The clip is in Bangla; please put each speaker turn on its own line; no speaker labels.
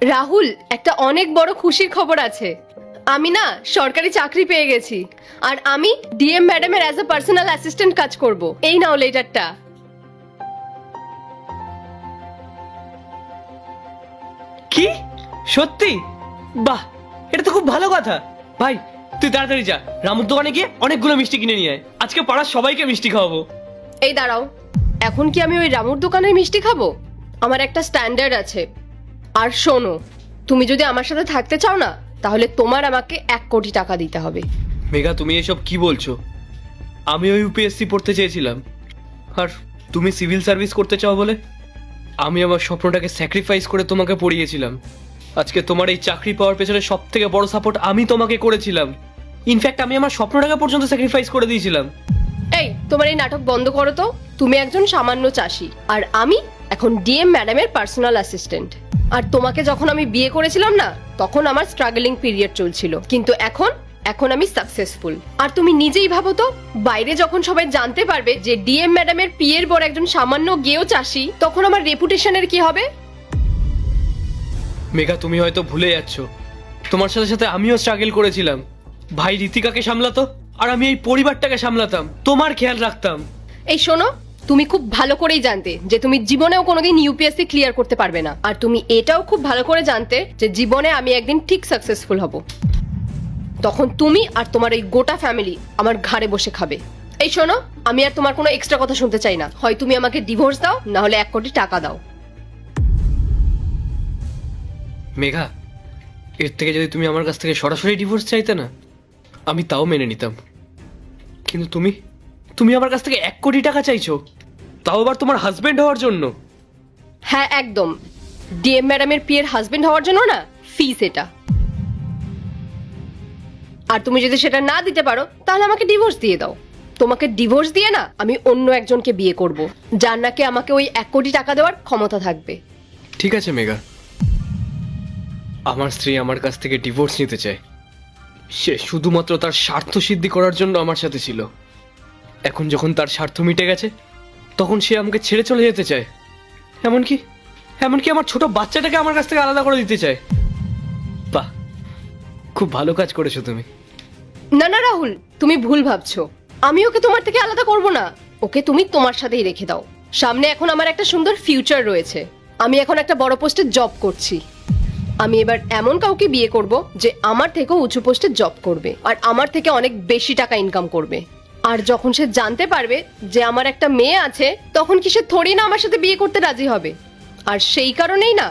রাহুল, একটা অনেক বড় খুশির খবর আছে। আমি না সরকারি চাকরি পেয়ে গেছি। আর আমি ডিএম ম্যাডামের অ্যাজ এ পার্সোনাল অ্যাসিস্ট্যান্ট কাজ করব। এই নাও লেটারটা।
কি? সত্যি? বাহ, এটা তো খুব ভালো কথা। ভাই, তুই তাড়াতাড়ি যা, রামুর দোকানে গিয়ে অনেকগুলো মিষ্টি কিনে নিয়ে আয়। আজকে পাড়ার সবাইকে মিষ্টি খাওয়াবো।
এই দাঁড়াও, এখন কি আমি ওই রামুর দোকানের মিষ্টি খাবো? আমার একটা স্ট্যান্ডার্ড আছে। আর শোনো, তুমি যদি আমার সাথে থাকতে চাও না, তাহলে তোমার আমাকে 1 কোটি টাকা দিতে হবে।
মেঘা, তুমি এসব কি বলছো? আমি ওই ইউপিএসসি পড়তে চেয়েছিলাম, আর তুমি সিভিল সার্ভিস করতে চাও বলে আমি আমার স্বপ্নটাকে স্যাক্রিফাইস করে তোমাকে পড়িয়েছিলাম। আজকে তোমার এই চাকরি পাওয়ার পেছনে সব থেকে বড় সাপোর্ট আমি তোমাকে করেছিলাম। ইনফ্যাক্ট আমি আমার স্বপ্নটাকে পর্যন্ত স্যাক্রিফাইস করে দিয়েছিলাম।
এই, তোমার এই নাটক বন্ধ করো তো। তুমি একজন সামান্য চাষি, আর আমি এখন ডিএম ম্যাডামের পার্সোনাল অ্যাসিস্ট্যান্ট। আর তোমাকে যখন আমি বিয়ে করেছিলাম না, তখন আমার স্ট্রাগলিং পিরিয়ড চলছিল, কিন্তু এখন এখন আমি সাকসেসফুল। আর তুমি নিজেই ভাবো তো, বাইরে যখন সবাই জানতে পারবে যে ডিএম ম্যাডামের পিয়ের বর একজন সামান্য গেও চাষি, তখন আমার রেপুটেশনের কি হবে?
মেঘা, তুমি হয়তো ভুলে যাচ্ছ, তোমার সাথে সাথে আমিও স্ট্রাগল করেছিলাম। ভাই ঋতিকাকে সামলাতো, আর আমি এই পরিবারটাকে সামলাতাম, তোমার খেয়াল রাখতাম।
এই শোনো, তুমি খুব ভালো করেই জানতে যে তুমি জীবনেও কোনোদিন ইউপিএসসি ক্লিয়ার করতে পারবে না। আর তুমি এটাও খুব ভালো করে জানতে যে জীবনে আমি একদিন ঠিক সাকসেসফুল হব। তখন তুমি আর তোমার এই গোটা ফ্যামিলি আমার ঘাড়ে বসে খাবে। এই শোনো, আমি আর তোমার কোনো এক্সট্রা কথা শুনতে চাই না। হয় তুমি আমাকে ডিভোর্স দাও, না হলে 1 কোটি টাকা দাও।
মেঘা, এর থেকে যদি তুমি আমার কাছ থেকে সরাসরি ডিভোর্স চাইতে না, আমি তাও মেনে নিতাম। কিন্তু তুমি তুমি আমার কাছ থেকে 1 কোটি টাকা চাইছো, তাও আবার তোমার হাজবেন্ড হওয়ার জন্য।
হ্যাঁ, একদম। ডিএম ম্যাডামের পিয়ের হাজবেন্ড হওয়ার জন্য না, ফিস এটা। আর তুমি যদি সেটা না দিতে পারো, তাহলে আমাকে ডিভোর্স দিয়ে দাও। তোমাকে ডিভোর্স দিয়ে না আমি অন্য একজনকে বিয়ে করব, যার নাকি আমাকে ওই 1 কোটি টাকা দেওয়ার ক্ষমতা থাকবে।
ঠিক আছে মেঘা, আমার স্ত্রী আমার কাছ থেকে ডিভোর্স নিতে চায়। সে শুধুমাত্র তার স্বার্থ সিদ্ধি করার জন্য আমার সাথে ছিল। এখন যখন তার স্বার্থ মিটে গেছে, তখন সে আমাকে ছেড়ে চলে যেতে চায়। এমনকি এমনকি আমার ছোট বাচ্চাটাকে আমার কাছ থেকে আলাদা করে দিতে চায়। বাহ, খুব ভালো কাজ করেছো তুমি।
না না রাহুল, তুমি ভুল ভাবছো। আমি ওকে তোমার থেকে আলাদা করব না। ওকে তুমি তোমার সাথেই রেখে দাও। সামনে এখন আমার একটা সুন্দর ফিউচার রয়েছে। আমি এখন একটা বড় পোস্টে জব করছি। আমি এবার এমন কাউকে বিয়ে করব যে আমার থেকেও উঁচু পোস্টে জব করবে, আর আমার থেকে অনেক বেশি টাকা ইনকাম করবে। আর যখন সে জানতে পারবে যে আমার একটা মেয়ে আছে, তখন কি সে থোড়ি না আমার সাথে বিয়ে করতে রাজি হবে? আর সেই কারণেই না